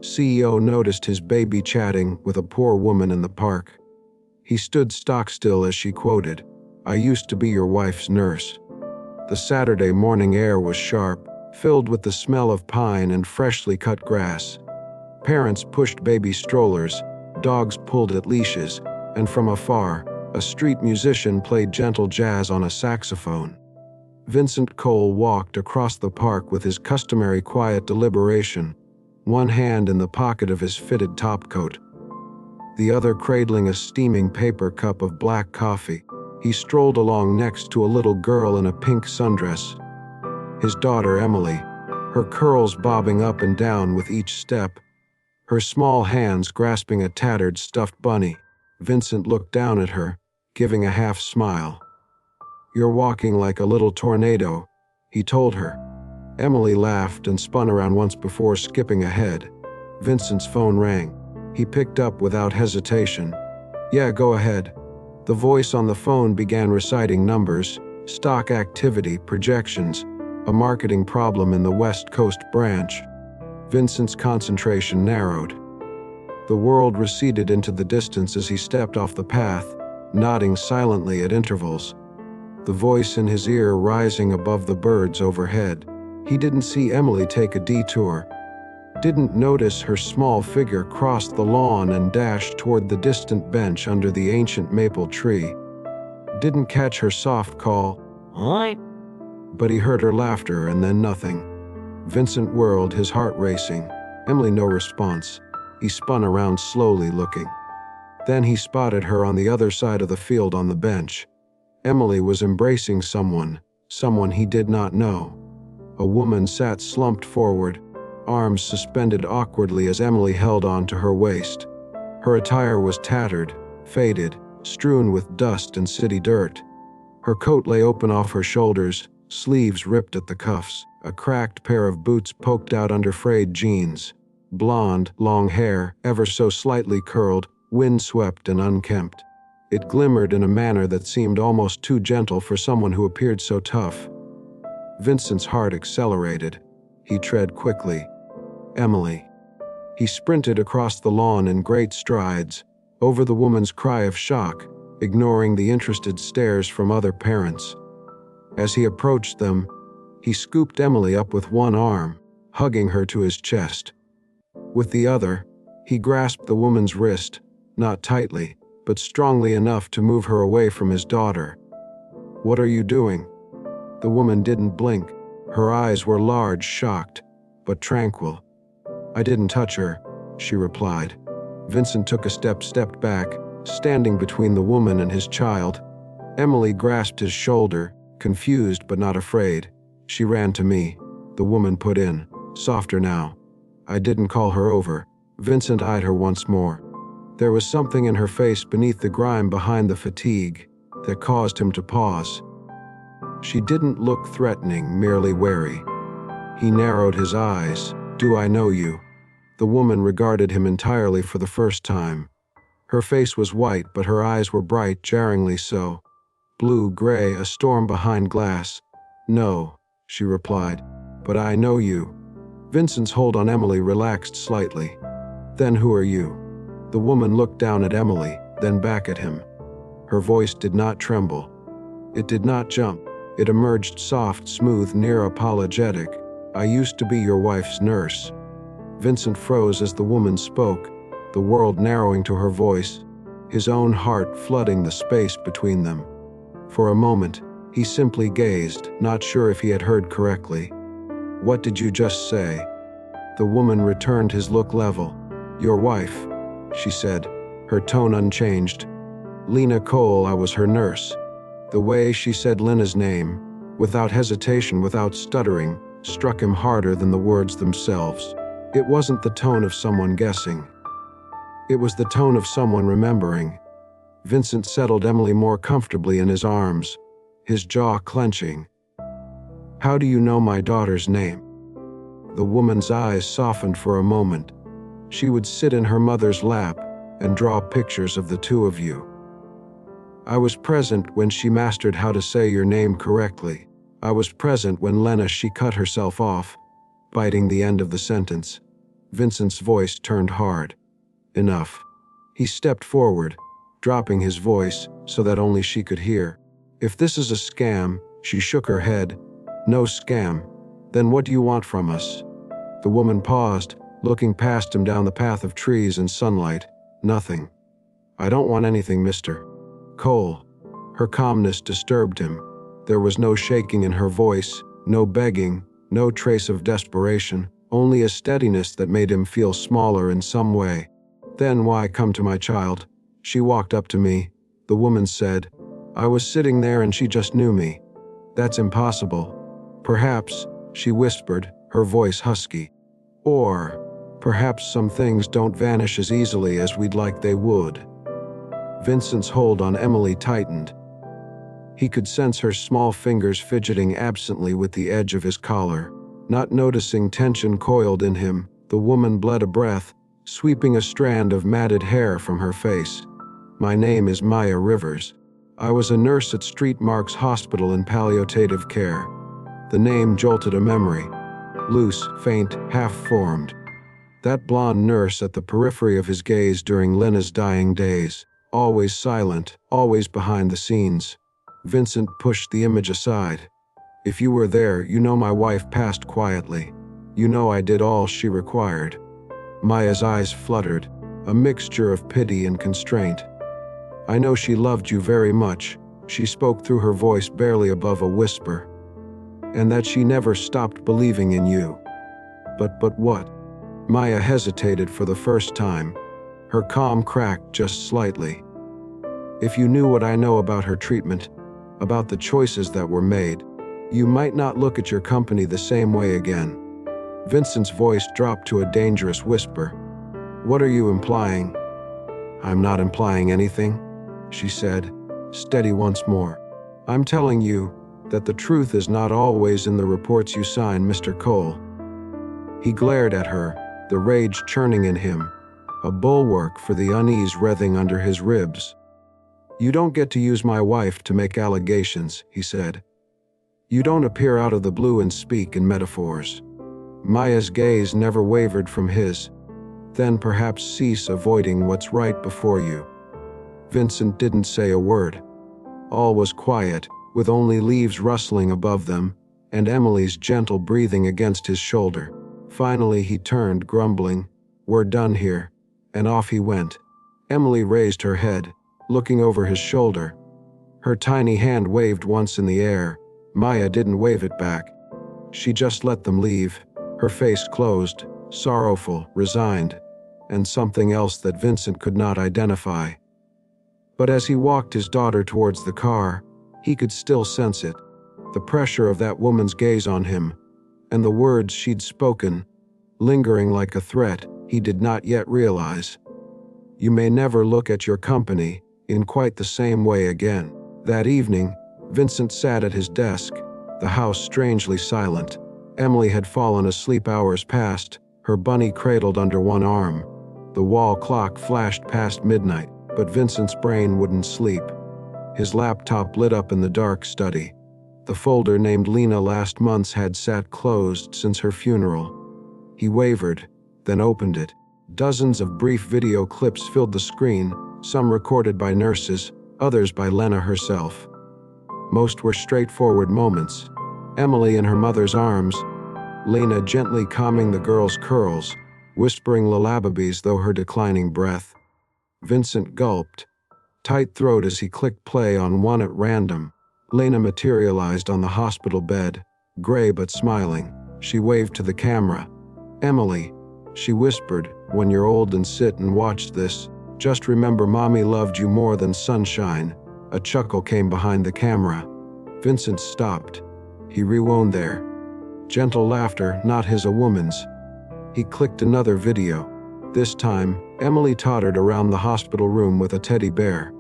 CEO noticed his baby chatting with a poor woman in the park. He stood stock still as she quoted, "I used to be your wife's nurse." The Saturday morning air was sharp, filled with the smell of pine and freshly cut grass. Parents pushed baby strollers, dogs pulled at leashes, and from afar, a street musician played gentle jazz on a saxophone. Vincent Cole walked across the park with his customary quiet deliberation, one hand in the pocket of his fitted topcoat, the other cradling a steaming paper cup of black coffee. He strolled along next to a little girl in a pink sundress. His daughter Emily, her curls bobbing up and down with each step, her small hands grasping a tattered stuffed bunny. Vincent looked down at her, giving a half smile. "You're walking like a little tornado," he told her. Emily laughed and spun around once before skipping ahead. Vincent's phone rang. He picked up without hesitation. "Yeah, go ahead." The voice on the phone began reciting numbers, stock activity, projections, a marketing problem in the West Coast branch. Vincent's concentration narrowed. The world receded into the distance as he stepped off the path, nodding silently at intervals, the voice in his ear rising above the birds overhead. He didn't see Emily take a detour, didn't notice her small figure cross the lawn and dash toward the distant bench under the ancient maple tree, didn't catch her soft call, "Hi," but he heard her laughter and then nothing. Vincent whirled, his heart racing. Emily, no response. He spun around slowly, looking. Then he spotted her on the other side of the field on the bench. Emily was embracing someone he did not know. A woman sat slumped forward, arms suspended awkwardly as Emily held on to her waist. Her attire was tattered, faded, strewn with dust and city dirt. Her coat lay open off her shoulders, sleeves ripped at the cuffs. A cracked pair of boots poked out under frayed jeans. Blonde, long hair, ever so slightly curled, windswept and unkempt. It glimmered in a manner that seemed almost too gentle for someone who appeared so tough. Vincent's heart accelerated. He tread quickly. Emily. He sprinted across the lawn in great strides, over the woman's cry of shock, ignoring the interested stares from other parents. As he approached them, he scooped Emily up with one arm, hugging her to his chest. With the other, he grasped the woman's wrist, not tightly, but strongly enough to move her away from his daughter. "What are you doing?" The woman didn't blink. Her eyes were large, shocked, but tranquil. "I didn't touch her," she replied. Vincent took a stepped back, standing between the woman and his child. Emily grasped his shoulder, confused but not afraid. "She ran to me," the woman put in, softer now. "I didn't call her over." Vincent eyed her once more. There was something in her face beneath the grime behind the fatigue that caused him to pause. She didn't look threatening, merely wary. He narrowed his eyes. "Do I know you?" The woman regarded him entirely for the first time. Her face was white, but her eyes were bright, jarringly so. Blue-gray, a storm behind glass. "No," she replied, "but I know you." Vincent's hold on Emily relaxed slightly. "Then who are you?" The woman looked down at Emily, then back at him. Her voice did not tremble. It did not jump. It emerged soft, smooth, near apologetic. "I used to be your wife's nurse." Vincent froze as the woman spoke, the world narrowing to her voice, his own heart flooding the space between them. For a moment, he simply gazed, not sure if he had heard correctly. "What did you just say?" The woman returned his look level. "Your wife," she said, her tone unchanged. "Lena Cole, I was her nurse." The way she said Lena's name, without hesitation, without stuttering, struck him harder than the words themselves. It wasn't the tone of someone guessing. It was the tone of someone remembering. Vincent settled Emily more comfortably in his arms, his jaw clenching. "How do you know my daughter's name?" The woman's eyes softened for a moment. She would sit in her mother's lap and draw pictures of the two of you. "I was present when she mastered how to say your name correctly. I was present when she cut herself off," biting the end of the sentence. Vincent's voice turned hard. Enough. He stepped forward, dropping his voice so that only she could hear. If this is a scam, she shook her head. No scam. Then what do you want from us? The woman paused, looking past him down the path of trees and sunlight. Nothing. I don't want anything, Mr. Cole. Her calmness disturbed him. There was no shaking in her voice, no begging, no trace of desperation, only a steadiness that made him feel smaller in some way. Then why come to my child? She walked up to me. The woman said, I was sitting there and she just knew me. That's impossible. Perhaps, she whispered, her voice husky. Or, perhaps some things don't vanish as easily as we'd like they would. Vincent's hold on Emily tightened. He could sense her small fingers fidgeting absently with the edge of his collar. Not noticing tension coiled in him, the woman bled a breath, sweeping a strand of matted hair from her face. My name is Maya Rivers. I was a nurse at Street Marks Hospital in palliative care. The name jolted a memory. Loose, faint, half-formed. That blonde nurse at the periphery of his gaze during Lena's dying days. Always silent, always behind the scenes. Vincent pushed the image aside. If you were there, you know my wife passed quietly. You know I did all she required. Maya's eyes fluttered, a mixture of pity and constraint. I know she loved you very much, she spoke through her voice barely above a whisper. And that she never stopped believing in you. But what? Maya hesitated for the first time. Her calm cracked just slightly. If you knew what I know about her treatment, about the choices that were made, you might not look at your company the same way again. Vincent's voice dropped to a dangerous whisper. What are you implying? I'm not implying anything, she said, steady once more. I'm telling you that the truth is not always in the reports you sign, Mr. Cole. He glared at her, the rage churning in him, a bulwark for the unease writhing under his ribs. You don't get to use my wife to make allegations, he said. You don't appear out of the blue and speak in metaphors. Maya's gaze never wavered from his. Then perhaps cease avoiding what's right before you. Vincent didn't say a word. All was quiet, with only leaves rustling above them, and Emily's gentle breathing against his shoulder. Finally he turned, grumbling, We're done here, and off he went. Emily raised her head, looking over his shoulder. Her tiny hand waved once in the air. Maya didn't wave it back. She just let them leave, her face closed, sorrowful, resigned, and something else that Vincent could not identify. But as he walked his daughter towards the car, he could still sense it, the pressure of that woman's gaze on him, and the words she'd spoken, lingering like a threat he did not yet realize. You may never look at your company in quite the same way again. That evening, Vincent sat at his desk, the house strangely silent. Emily had fallen asleep hours past, her bunny cradled under one arm. The wall clock flashed past midnight, but Vincent's brain wouldn't sleep. His laptop lit up in the dark study. The folder named Lena last month's had sat closed since her funeral. He wavered, then opened it. Dozens of brief video clips filled the screen, some recorded by nurses, others by Lena herself. Most were straightforward moments. Emily in her mother's arms, Lena gently calming the girl's curls, whispering lullabies through her declining breath. Vincent gulped, tight throat as he clicked play on one at random. Lena materialized on the hospital bed, gray but smiling. She waved to the camera. Emily, she whispered, when you're old and sit and watch this, just remember Mommy loved you more than sunshine. A chuckle came behind the camera. Vincent stopped. He rewound there. Gentle laughter, not his, a woman's. He clicked another video. This time, Emily tottered around the hospital room with a teddy bear.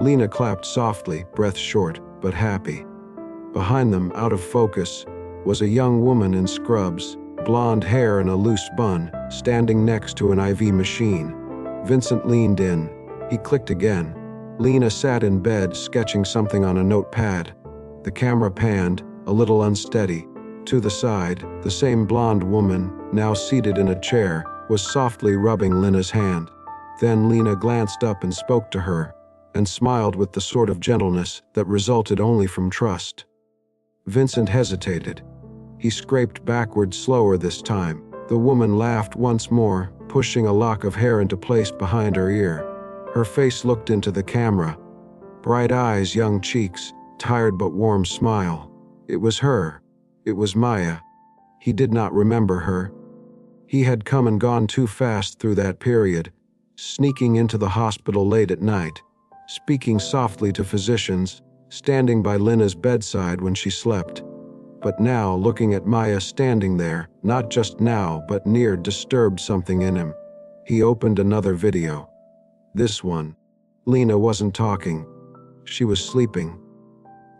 Lena clapped softly, breath short, but happy. Behind them, out of focus, was a young woman in scrubs, blonde hair in a loose bun, standing next to an IV machine. Vincent leaned in. He clicked again. Lena sat in bed, sketching something on a notepad. The camera panned, a little unsteady. To the side, the same blonde woman, now seated in a chair, was softly rubbing Lena's hand. Then Lena glanced up and spoke to her, and smiled with the sort of gentleness that resulted only from trust. Vincent hesitated. He scraped backward slower this time. The woman laughed once more, pushing a lock of hair into place behind her ear. Her face looked into the camera. Bright eyes, young cheeks, tired but warm smile. It was her. It was Maya. He did not remember her. He had come and gone too fast through that period, sneaking into the hospital late at night, speaking softly to physicians, standing by Lena's bedside when she slept. But now, looking at Maya standing there, not just now but near, disturbed something in him. He opened another video. This one. Lena wasn't talking. She was sleeping.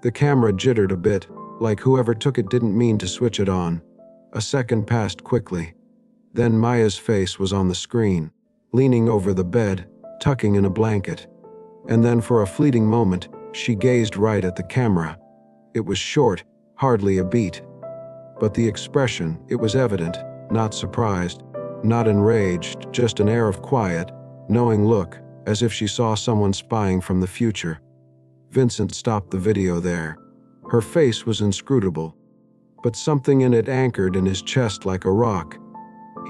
The camera jittered a bit, like whoever took it didn't mean to switch it on. A second passed quickly. Then Maya's face was on the screen, leaning over the bed, tucking in a blanket. And then for a fleeting moment, she gazed right at the camera. It was short, hardly a beat. But the expression, it was evident, not surprised, not enraged, just an air of quiet, knowing look, as if she saw someone spying from the future. Vincent stopped the video there. Her face was inscrutable, but something in it anchored in his chest like a rock.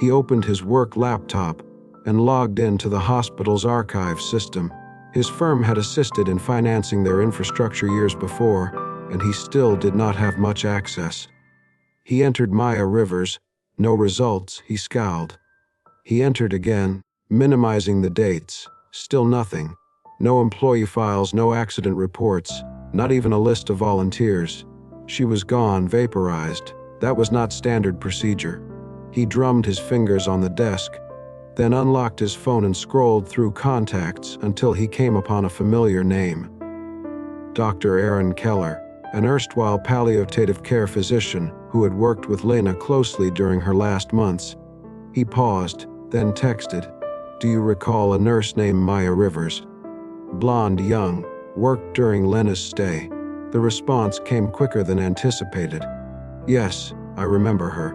He opened his work laptop and logged into the hospital's archive system. His firm had assisted in financing their infrastructure years before, and he still did not have much access. He entered Maya Rivers. No results. He scowled. He entered again, minimizing the dates. Still nothing. No employee files, no accident reports, not even a list of volunteers. She was gone, vaporized. That was not standard procedure. He drummed his fingers on the desk, then unlocked his phone and scrolled through contacts until he came upon a familiar name. Dr. Aaron Keller, an erstwhile palliative care physician who had worked with Lena closely during her last months. He paused, then texted, "Do you recall a nurse named Maya Rivers? Blonde, young, worked during Lena's stay." The response came quicker than anticipated. "Yes, I remember her.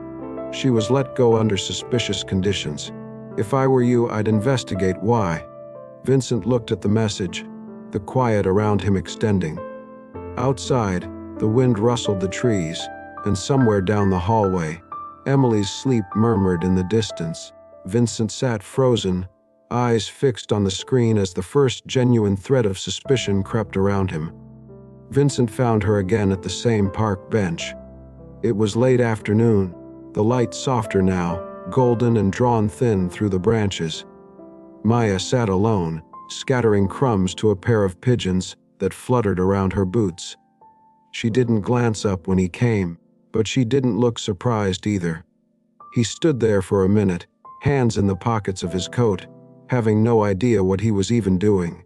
She was let go under suspicious conditions. If I were you, I'd investigate why." Vincent looked at the message, the quiet around him extending. Outside, the wind rustled the trees, and somewhere down the hallway, Emily's sleep murmured in the distance. Vincent sat frozen, eyes fixed on the screen as the first genuine thread of suspicion crept around him. Vincent found her again at the same park bench. It was late afternoon, the light softer now, golden and drawn thin through the branches. Maya sat alone, scattering crumbs to a pair of pigeons that fluttered around her boots. She didn't glance up when he came, but she didn't look surprised either. He stood there for a minute, hands in the pockets of his coat, having no idea what he was even doing.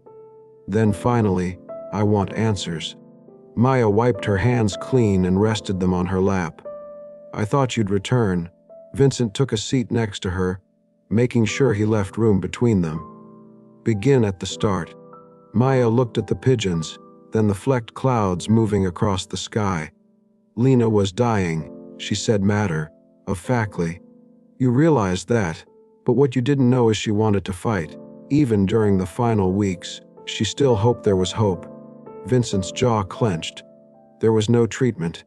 Then finally, "I want answers." Maya wiped her hands clean and rested them on her lap. "I thought you'd return." Vincent took a seat next to her, making sure he left room between them. "Begin at the start." Maya looked at the pigeons, then the flecked clouds moving across the sky. "Lena was dying," she said matter-of-factly. "You realized that, but what you didn't know is she wanted to fight. Even during the final weeks, she still hoped there was hope." Vincent's jaw clenched. There was no treatment.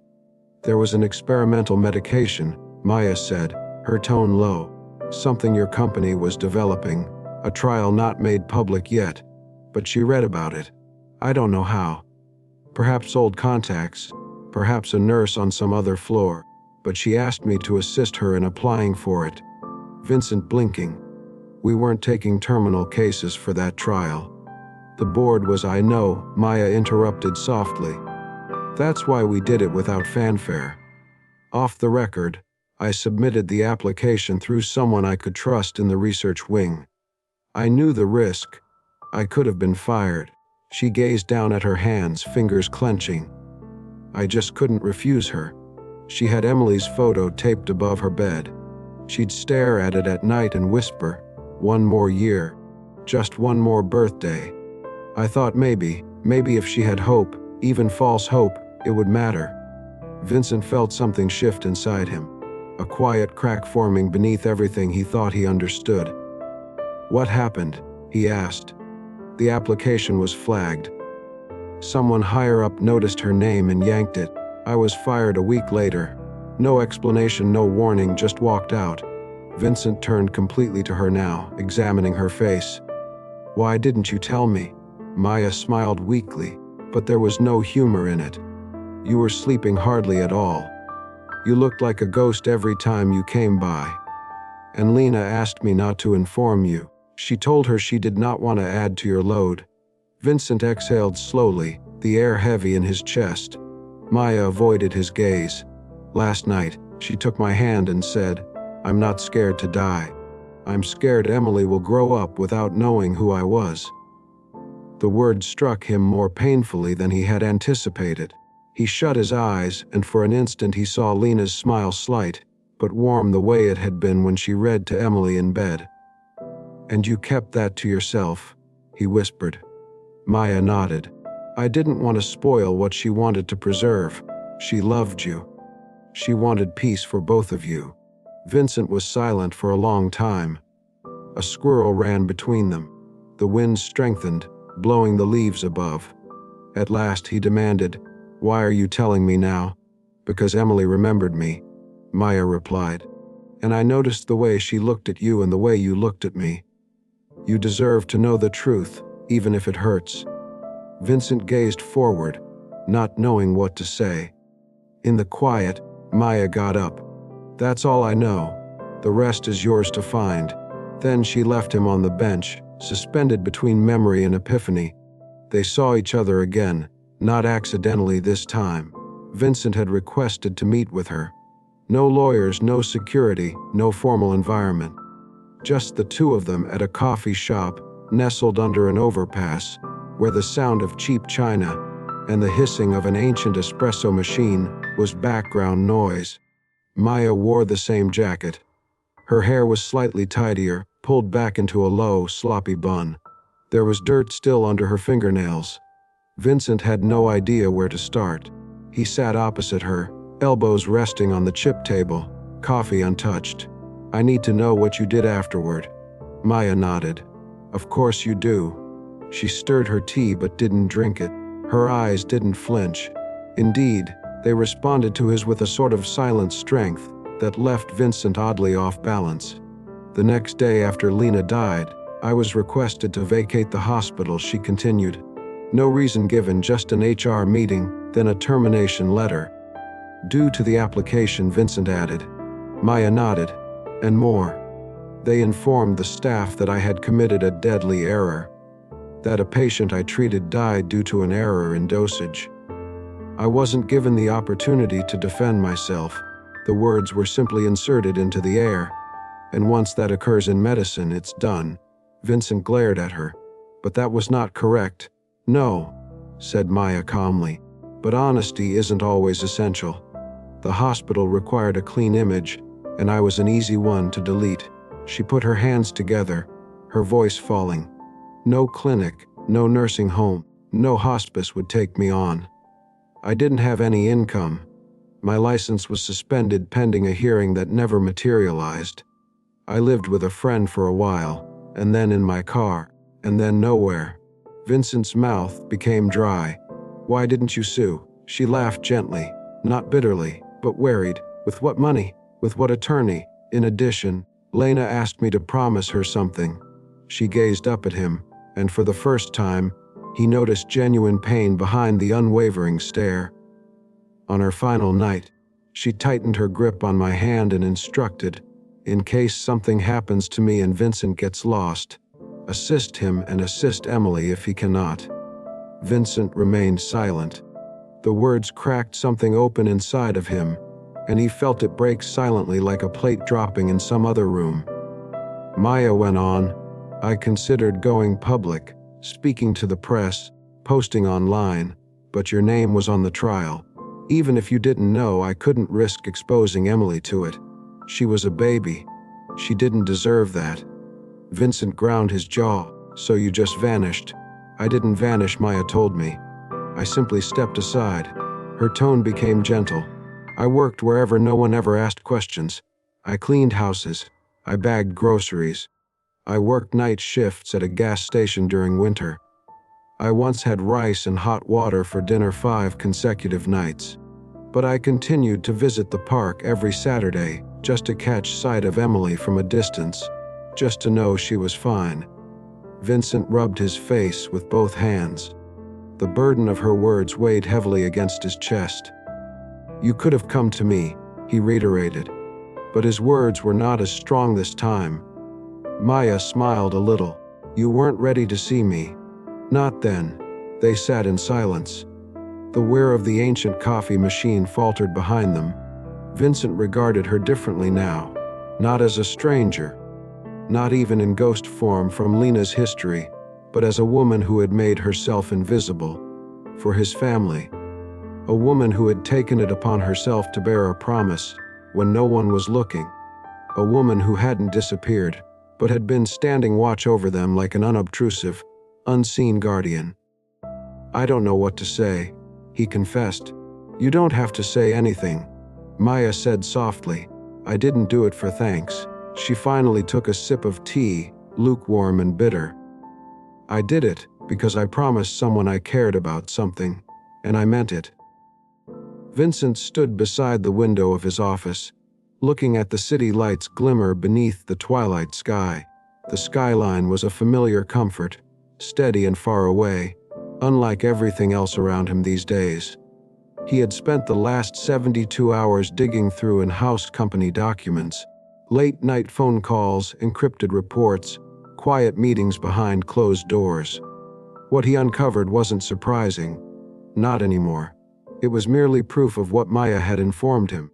There was an experimental medication, Maya said, her tone low. "Something your company was developing, a trial not made public yet. But she read about it. I don't know how. Perhaps old contacts, perhaps a nurse on some other floor, but she asked me to assist her in applying for it." Vincent blinking. "We weren't taking terminal cases for that trial." "The board was, I know," Maya interrupted softly. "That's why we did it without fanfare. Off the record, I submitted the application through someone I could trust in the research wing. I knew the risk. I could have been fired." She gazed down at her hands, fingers clenching. "I just couldn't refuse her. She had Emily's photo taped above her bed. She'd stare at it at night and whisper, 'One more year. Just one more birthday.' I thought maybe if she had hope, even false hope, it would matter." Vincent felt something shift inside him. a quiet crack forming beneath everything he thought he understood. "What happened?" he asked. The application was flagged. Someone higher up noticed her name and yanked it. I was fired a week later. No explanation, no warning, just walked out. Vincent turned completely to her now, examining her face. "Why didn't you tell me?" Maya smiled weakly, but there was no humor in it. "You were sleeping hardly at all. You looked like a ghost every time you came by. And Lena asked me not to inform you. She told her she did not want to add to your load." Vincent exhaled slowly, the air heavy in his chest. Maya avoided his gaze. "Last night, she took my hand and said, 'I'm not scared to die. I'm scared Emily will grow up without knowing who I was.'" The word struck him more painfully than he had anticipated. He shut his eyes, and for an instant he saw Lena's smile, slight, but warm the way it had been when she read to Emily in bed. "And you kept that to yourself?" he whispered. Maya nodded. "I didn't want to spoil what she wanted to preserve. She loved you. She wanted peace for both of you." Vincent was silent for a long time. A squirrel ran between them. The wind strengthened, blowing the leaves above. At last he demanded, "Why are you telling me now?" "Because Emily remembered me," Maya replied. "And I noticed the way she looked at you and the way you looked at me. You deserve to know the truth, even if it hurts." Vincent gazed forward, not knowing what to say. In the quiet, Maya got up. "That's all I know. The rest is yours to find." Then she left him on the bench, suspended between memory and epiphany. They saw each other again, not accidentally this time. Vincent had requested to meet with her. No lawyers, no security, no formal environment. Just the two of them at a coffee shop, nestled under an overpass, where the sound of cheap china and the hissing of an ancient espresso machine was background noise. Maya wore the same jacket. Her hair was slightly tidier, pulled back into a low, sloppy bun. There was dirt still under her fingernails. Vincent had no idea where to start. He sat opposite her, elbows resting on the chip table, coffee untouched. "I need to know what you did afterward." Maya nodded. "Of course you do." She stirred her tea but didn't drink it. Her eyes didn't flinch. Indeed, they responded to his with a sort of silent strength that left Vincent oddly off balance. "The next day after Lena died, I was requested to vacate the hospital," she continued. "No reason given, just an HR meeting, then a termination letter." "Due to the application," Vincent added. Maya nodded. "And more. They informed the staff that I had committed a deadly error. That a patient I treated died due to an error in dosage. I wasn't given the opportunity to defend myself. The words were simply inserted into the air. And once that occurs in medicine, it's done." Vincent glared at her. "But that was not correct." "No," said Maya calmly. "But honesty isn't always essential. The hospital required a clean image, and I was an easy one to delete." She put her hands together, her voice falling. "No clinic, no nursing home, no hospice would take me on. I didn't have any income. My license was suspended pending a hearing that never materialized. I lived with a friend for a while, and then in my car, and then nowhere." Vincent's mouth became dry. "Why didn't you sue?" She laughed gently, not bitterly, but worried. "With what money? With what attorney? In addition, Lena asked me to promise her something." She gazed up at him, and for the first time, he noticed genuine pain behind the unwavering stare. "On her final night, she tightened her grip on my hand and instructed, 'In case something happens to me and Vincent gets lost, assist him and assist Emily if he cannot.'" Vincent remained silent. The words cracked something open inside of him, and he felt it break silently like a plate dropping in some other room. Maya went on, "I considered going public, speaking to the press, posting online, but your name was on the trial. Even if you didn't know, I couldn't risk exposing Emily to it. She was a baby. She didn't deserve that." Vincent ground his jaw. "So you just vanished?" "I didn't vanish," Maya told me. "I simply stepped aside." Her tone became gentle. I worked wherever no one ever asked questions. I cleaned houses. I bagged groceries. I worked night shifts at a gas station during winter. I once had rice and hot water for dinner 5 consecutive nights. But I continued to visit the park every Saturday just to catch sight of Emily from a distance, just to know she was fine. Vincent rubbed his face with both hands. The burden of her words weighed heavily against his chest. "You could have come to me," he reiterated, but his words were not as strong this time. Maya smiled a little. "You weren't ready to see me." "Not then." They sat in silence. The whir of the ancient coffee machine faltered behind them. Vincent regarded her differently now, not as a stranger, not even in ghost form from Lena's history, but as a woman who had made herself invisible for his family. A woman who had taken it upon herself to bear a promise when no one was looking. A woman who hadn't disappeared, but had been standing watch over them like an unobtrusive, unseen guardian. "I don't know what to say," he confessed. "You don't have to say anything," Maya said softly. "I didn't do it for thanks." She finally took a sip of tea, lukewarm and bitter. "I did it because I promised someone I cared about something, and I meant it." Vincent stood beside the window of his office, looking at the city lights glimmer beneath the twilight sky. The skyline was a familiar comfort, steady and far away, unlike everything else around him these days. He had spent the last 72 hours digging through in-house company documents, late-night phone calls, encrypted reports, quiet meetings behind closed doors. What he uncovered wasn't surprising. Not anymore. It was merely proof of what Maya had informed him.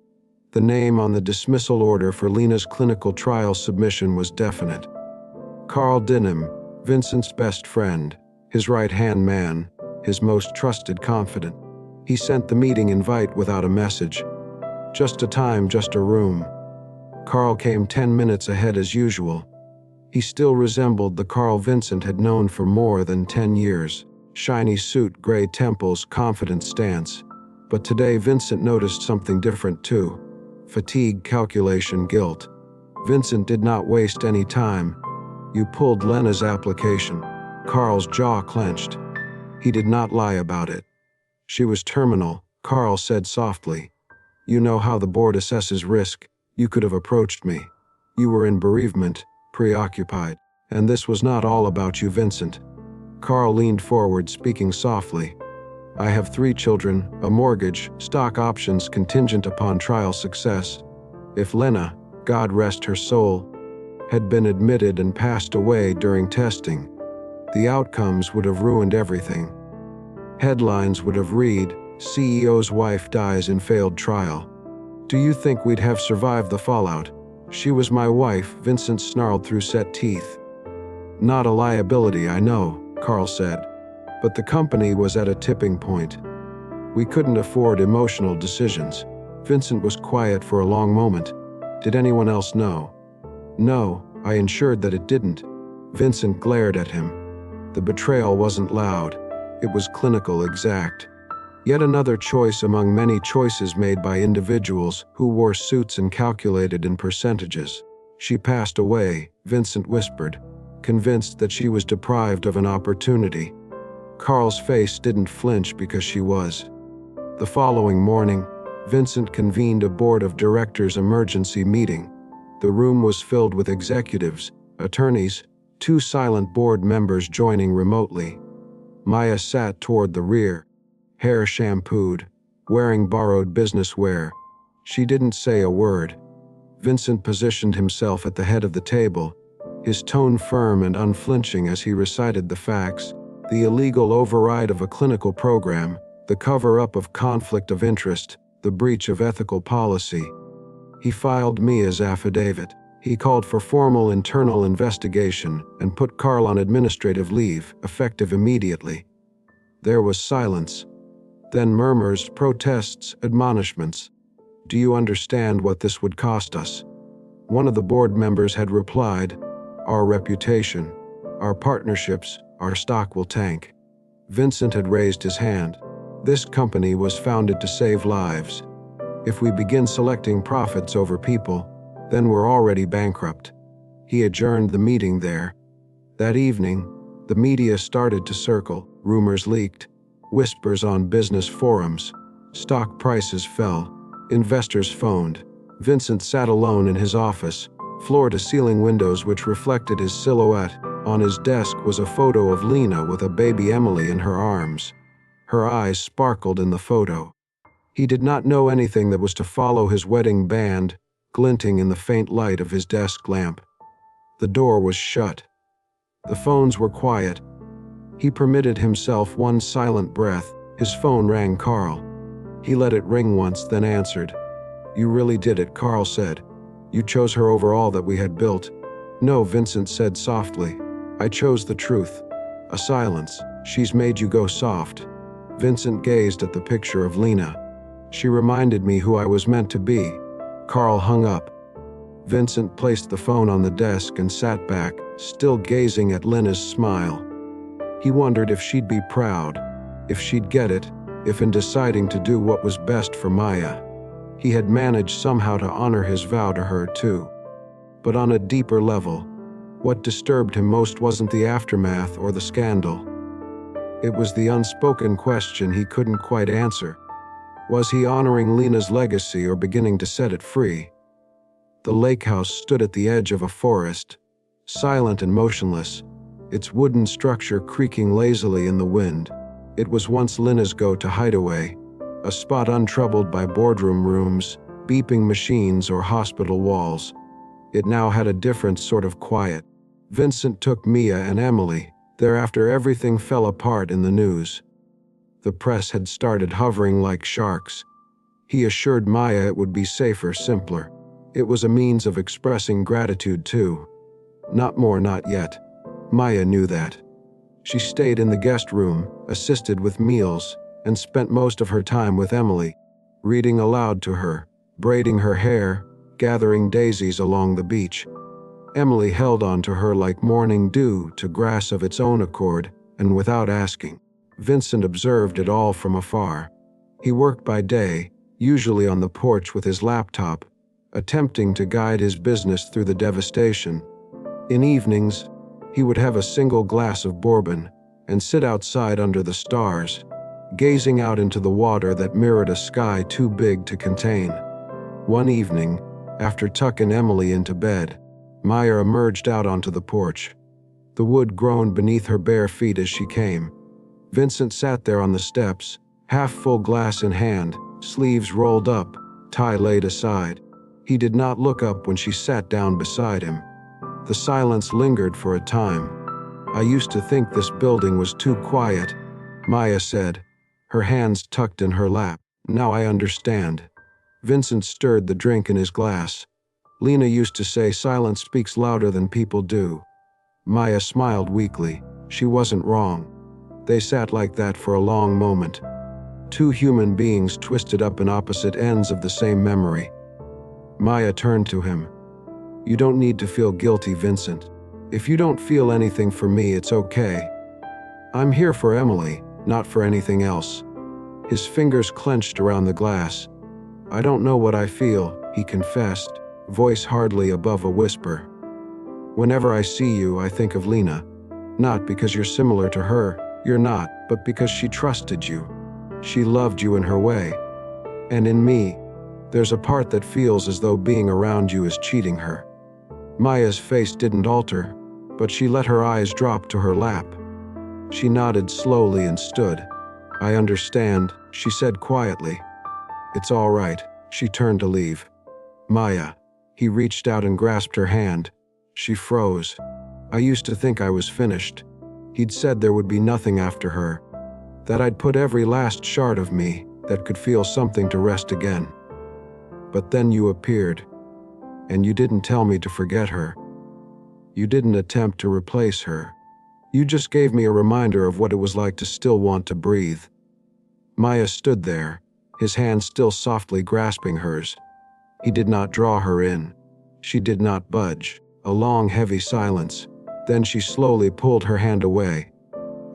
The name on the dismissal order for Lena's clinical trial submission was definite. Carl Denham, Vincent's best friend, his right-hand man, his most trusted confidant. He sent the meeting invite without a message. Just a time, just a room. Carl came 10 minutes ahead as usual. He still resembled the Carl Vincent had known for more than 10 years. Shiny suit, gray temples, confident stance. But today Vincent noticed something different too. Fatigue, calculation, guilt. Vincent did not waste any time. "You pulled Lena's application." Carl's jaw clenched. He did not lie about it. "She was terminal," Carl said softly. "You know how the board assesses risk. You could have approached me. You were in bereavement, preoccupied. And this was not all about you, Vincent." Carl leaned forward, speaking softly. "I have 3 children, a mortgage, stock options contingent upon trial success. If Lena, God rest her soul, had been admitted and passed away during testing, the outcomes would have ruined everything. Headlines would have read, 'CEO's wife dies in failed trial.' Do you think we'd have survived the fallout?" "She was my wife," Vincent snarled through set teeth. "Not a liability, I know," Carl said. "But the company was at a tipping point. We couldn't afford emotional decisions." Vincent was quiet for a long moment. "Did anyone else know?" "No, I ensured that it didn't." Vincent glared at him. The betrayal wasn't loud. It was clinical, exact. Yet another choice among many choices made by individuals who wore suits and calculated in percentages. "She passed away," Vincent whispered, convinced that she was deprived of an opportunity. Carl's face didn't flinch because she was. The following morning, Vincent convened a board of directors emergency meeting. The room was filled with executives, attorneys, 2 silent board members joining remotely. Maya sat toward the rear, hair shampooed, wearing borrowed business wear. She didn't say a word. Vincent positioned himself at the head of the table, his tone firm and unflinching as he recited the facts: the illegal override of a clinical program, the cover-up of conflict of interest, the breach of ethical policy. He filed Mia's affidavit. He called for formal internal investigation and put Carl on administrative leave, effective immediately. There was silence. Then murmurs, protests, admonishments. "Do you understand what this would cost us?" One of the board members had replied, "Our reputation, our partnerships, our stock will tank." Vincent had raised his hand. This company was founded to save lives. If we begin selecting profits over people, then we're already bankrupt. He adjourned the meeting there. That evening, the media started to circle, rumors leaked, whispers on business forums. Stock prices fell, investors phoned. Vincent sat alone in his office, floor-to-ceiling windows which reflected his silhouette. On his desk was a photo of Lena with a baby Emily in her arms. Her eyes sparkled in the photo. He did not know anything that was to follow his wedding band, glinting in the faint light of his desk lamp. The door was shut. The phones were quiet. He permitted himself one silent breath. His phone rang Carl. He let it ring once, then answered. "You really did it," Carl said. "You chose her over all that we had built." "No," Vincent said softly. "I chose the truth." A silence. "She's made you go soft." Vincent gazed at the picture of Lena. "She reminded me who I was meant to be." Carl hung up. Vincent placed the phone on the desk and sat back, still gazing at Lena's smile. He wondered if she'd be proud, if she'd get it, if in deciding to do what was best for Maya, he had managed somehow to honor his vow to her too. But on a deeper level, what disturbed him most wasn't the aftermath or the scandal. It was the unspoken question he couldn't quite answer. Was he honoring Lena's legacy or beginning to set it free? The lake house stood at the edge of a forest, silent and motionless, its wooden structure creaking lazily in the wind. It was once Lena's go-to hideaway, a spot untroubled by boardroom rooms, beeping machines, or hospital walls. It now had a different sort of quiet. Vincent took Mia and Emily. Thereafter everything fell apart in the news. The press had started hovering like sharks. He assured Maya it would be safer, simpler. It was a means of expressing gratitude too. Not more, not yet. Maya knew that. She stayed in the guest room, assisted with meals, and spent most of her time with Emily, reading aloud to her, braiding her hair, gathering daisies along the beach. Emily held on to her like morning dew to grass of its own accord, and without asking. Vincent observed it all from afar. He worked by day, usually on the porch with his laptop, attempting to guide his business through the devastation. In evenings, he would have a single glass of bourbon and sit outside under the stars, gazing out into the water that mirrored a sky too big to contain. One evening, after tucking Emily into bed, Maya emerged out onto the porch. The wood groaned beneath her bare feet as she came. Vincent sat there on the steps, half-full glass in hand, sleeves rolled up, tie laid aside. He did not look up when she sat down beside him. The silence lingered for a time. "I used to think this building was too quiet," Maya said, her hands tucked in her lap. "Now I understand." Vincent stirred the drink in his glass. "Lena used to say silence speaks louder than people do." Maya smiled weakly. She wasn't wrong. They sat like that for a long moment. Two human beings twisted up in opposite ends of the same memory. Maya turned to him. "You don't need to feel guilty, Vincent. If you don't feel anything for me, it's okay. I'm here for Emily, not for anything else." His fingers clenched around the glass. "I don't know what I feel," he confessed, voice hardly above a whisper. "Whenever I see you, I think of Lena. Not because you're similar to her, you're not, but because she trusted you. She loved you in her way. And in me, there's a part that feels as though being around you is cheating her." Maya's face didn't alter, but she let her eyes drop to her lap. She nodded slowly and stood. "I understand," she said quietly. "It's all right." She turned to leave. "Maya." He reached out and grasped her hand. She froze. "I used to think I was finished." He'd said there would be nothing after her, that I'd put every last shard of me that could feel something to rest again. But then you appeared, and you didn't tell me to forget her. You didn't attempt to replace her. You just gave me a reminder of what it was like to still want to breathe." Maya stood there, his hand still softly grasping hers. He did not draw her in. She did not budge. A long, heavy silence. Then she slowly pulled her hand away.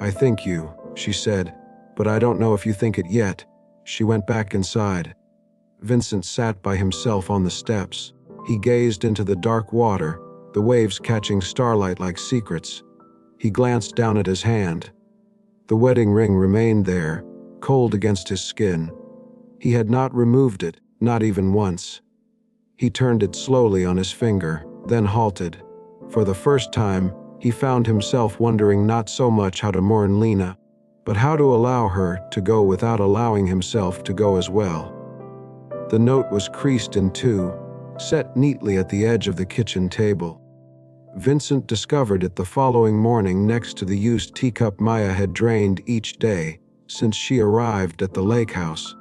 "I think you," she said, "but I don't know if you think it yet." She went back inside. Vincent sat by himself on the steps. He gazed into the dark water, the waves catching starlight like secrets. He glanced down at his hand. The wedding ring remained there, cold against his skin. He had not removed it, not even once. He turned it slowly on his finger, then halted. For the first time, he found himself wondering not so much how to mourn Lena, but how to allow her to go without allowing himself to go as well. The note was creased in two, set neatly at the edge of the kitchen table. Vincent discovered it the following morning next to the used teacup Maya had drained each day since she arrived at the lake house.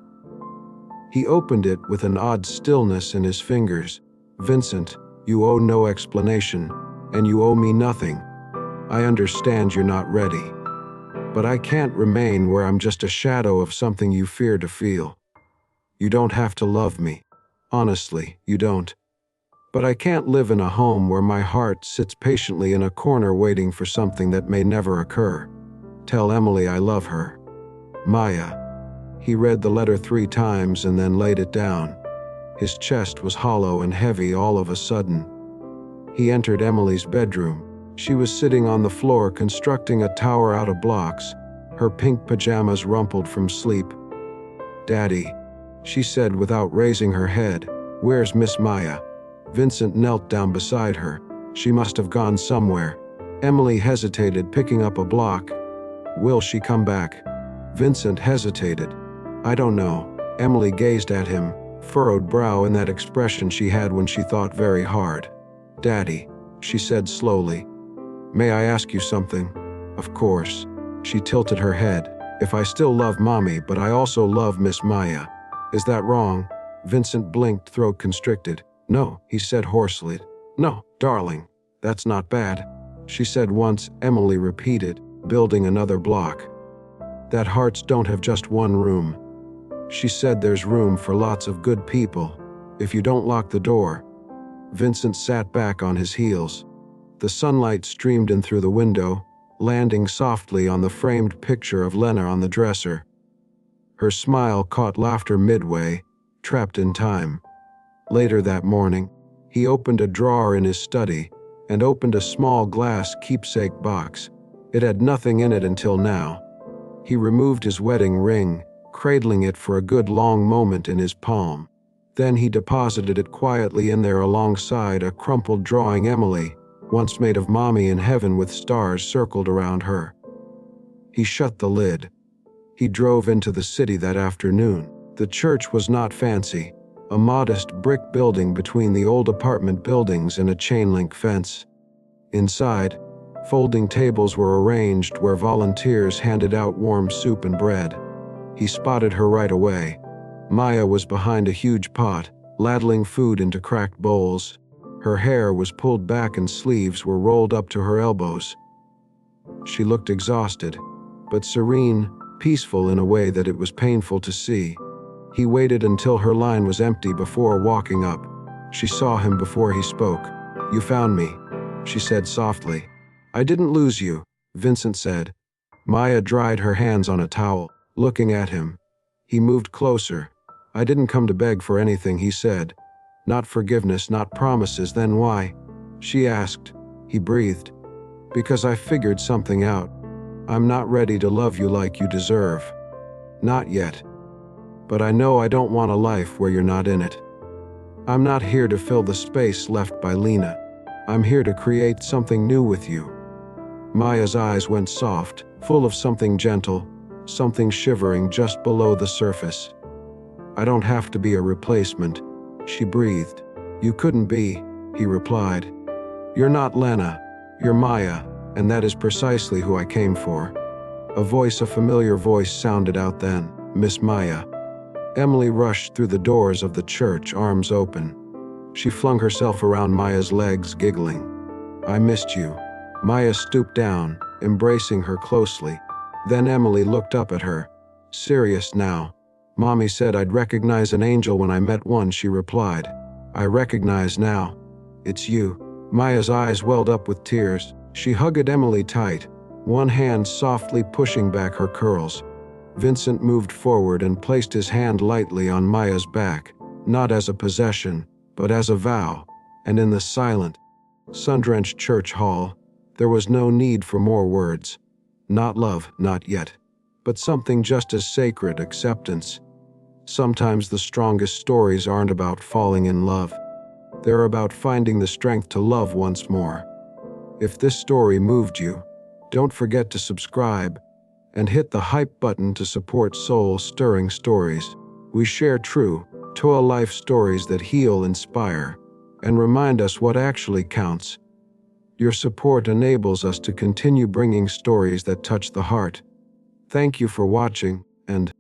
He opened it with an odd stillness in his fingers. "Vincent, you owe no explanation, and you owe me nothing. I understand you're not ready. But I can't remain where I'm just a shadow of something you fear to feel. You don't have to love me. Honestly, you don't. But I can't live in a home where my heart sits patiently in a corner waiting for something that may never occur. Tell Emily I love her. Maya." He read the letter 3 times and then laid it down. His chest was hollow and heavy all of a sudden. He entered Emily's bedroom. She was sitting on the floor constructing a tower out of blocks, her pink pajamas rumpled from sleep. "Daddy," she said without raising her head. "Where's Miss Maya?" Vincent knelt down beside her. "She must have gone somewhere." Emily hesitated, picking up a block. "Will she come back?" Vincent hesitated. "I don't know." Emily gazed at him, furrowed brow in that expression she had when she thought very hard. "Daddy," she said slowly, "may I ask you something?" "Of course." She tilted her head. "If I still love Mommy, but I also love Miss Maya. Is that wrong?" Vincent blinked, throat constricted. "No," he said hoarsely. "No, darling, that's not bad," she said once. Emily repeated, building another block. "That hearts don't have just one room." She said, "There's room for lots of good people, if you don't lock the door." Vincent sat back on his heels. The sunlight streamed in through the window, landing softly on the framed picture of Lena on the dresser. Her smile caught laughter midway, trapped in time. Later that morning, he opened a drawer in his study and opened a small glass keepsake box. It had nothing in it until now. He removed his wedding ring, cradling it for a good long moment in his palm. Then he deposited it quietly in there alongside a crumpled drawing Emily once made of Mommy in heaven with stars circled around her. He shut the lid. He drove into the city that afternoon. The church was not fancy, a modest brick building between the old apartment buildings and a chain-link fence. Inside, folding tables were arranged where volunteers handed out warm soup and bread. He spotted her right away. Maya was behind a huge pot, ladling food into cracked bowls. Her hair was pulled back and sleeves were rolled up to her elbows. She looked exhausted, but serene, peaceful in a way that it was painful to see. He waited until her line was empty before walking up. She saw him before he spoke. "You found me," she said softly. "I didn't lose you," Vincent said. Maya dried her hands on a towel, looking at him. He moved closer. "I didn't come to beg for anything," he said. "Not forgiveness, not promises." "Then why?" she asked. He breathed. "Because I figured something out. I'm not ready to love you like you deserve. Not yet. But I know I don't want a life where you're not in it. I'm not here to fill the space left by Lena. I'm here to create something new with you." Maya's eyes went soft, full of something gentle, something shivering just below the surface. "I don't have to be a replacement," she breathed. "You couldn't be," he replied. "You're not Lena, you're Maya, and that is precisely who I came for." A familiar voice sounded out then, "Miss Maya." Emily rushed through the doors of the church, arms open. She flung herself around Maya's legs, giggling. "I missed you." Maya stooped down, embracing her closely. Then Emily looked up at her, serious now. "Mommy said I'd recognize an angel when I met one," she replied. "I recognize now. It's you." Maya's eyes welled up with tears. She hugged Emily tight, one hand softly pushing back her curls. Vincent moved forward and placed his hand lightly on Maya's back. not as a possession, but as a vow, and in the silent, sun-drenched church hall, there was no need for more words. Not love, not yet, but something just as sacred, acceptance. Sometimes the strongest stories aren't about falling in love. They're about finding the strength to love once more. If this story moved you, don't forget to subscribe and hit the hype button to support soul-stirring stories. We share true, to-a-life stories that heal, inspire, and remind us what actually counts. Your support enables us to continue bringing stories that touch the heart. Thank you for watching, and